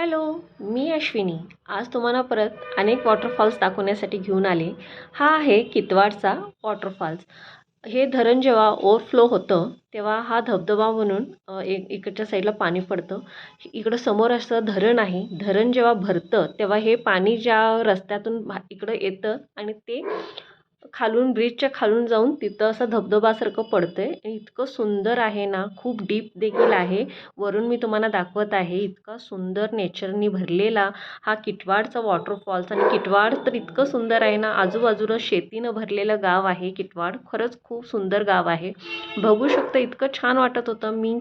Hello, मी अश्विनी. आज तुम्हाला परत अनेक वॉटरफॉल्स दाखवण्यासाठी घेऊन आले. हा आहे कितवाडचा वॉटरफॉल्स. हे धरण जेव्हा ओव्हरफ्लो होतं, तेव्हा हा धबधबा म्हणून इकडच्या साईडला पाणी पडतं. इकडं समोर असं धरण आहे. धरण जेव्हा भरतं, तेव्हा हे पाणी ज्या रस्त्यातून इकडं येतं आणि ते खालून ब्रिजच्या खालून जाऊन तिथं असं धबधबासारखं पडतंय. इतकं सुंदर आहे ना, खूप डीप देखील आहे. वरून मी तुम्हाला दाखवत आहे. इतका सुंदर नेचरनी भरलेला हा किटवाडचा वॉटरफॉल्स आणि किटवाड तर इतकं सुंदर आहे ना, आजूबाजूला शेतीनं भरलेलं गाव आहे किटवाड. खरंच खूप सुंदर गाव आहे. बघू शकता इतकं छान वाटत होतं. मी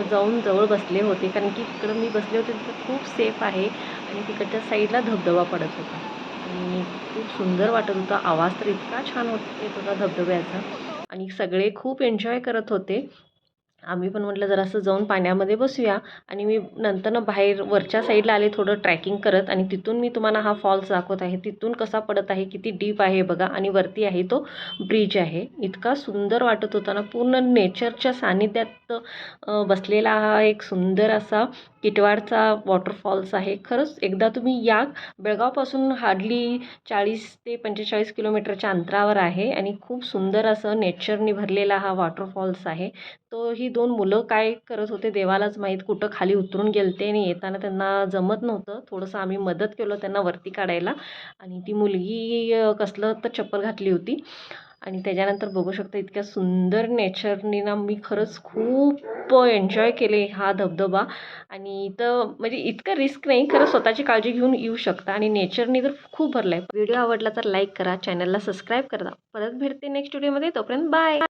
जाऊन जवळ बसले होते, कारण की तिकडं मी बसले होते तिथं खूप सेफ आहे आणि तिकडच्या साईडला धबधबा पडत होता आणि खूप सुंदर वाटत होता. आवाज तर इतका छान येत होता धबधब्याचा आणि सगळे खूप एन्जॉय करत होते. आम्ही पण म्हटलं जरासं जाऊन पाण्यामध्ये बसूया आणि मी नंतरनं बाहेर वरच्या साईडला आले थोडं ट्रॅकिंग करत आणि तिथून मी तुम्हाला हा फॉल्स दाखवत आहे. तिथून कसा पडत आहे, किती डीप आहे बघा आणि वरती आहे तो ब्रिज आहे. इतका सुंदर वाटत होता ना, पूर्ण नेचरच्या सानिध्यात बसलेला हा एक सुंदर असा किटवाडचा वॉटरफॉल्स आहे. खरंच एकदा तुम्ही या. बेळगावपासून हार्डली 40 ते 45 किलोमीटरच्या अंतरावर आहे आणि खूप सुंदर असं नेचरनी भरलेला हा वॉटरफॉल्स आहे. तो ही दोन मुलं काय करत होते देवालाच माहीत, कुठं खाली उतरून गेलते आणि येताना त्यांना जमत नव्हतं. थोडंसं आम्ही मदत केलं त्यांना वरती काढायला आणि ती मुलगी कसलं तर चप्पल घातली होती आणि त्याच्यानंतर बघू शकता इतक्या सुंदर नेचरनी ना मी खरंच खूप एन्जॉय केले हा धबधबा. आणि इथं म्हणजे इतकं रिस्क नाही, खरं स्वतःची काळजी घेऊन येऊ शकता आणि नेचरनी तर खूप भरलं आहे. व्हिडिओ आवडला तर लाईक करा, चॅनलला सबस्क्राईब करा. परत भेटते नेक्स्ट व्हिडिओमध्ये. तोपर्यंत बाय.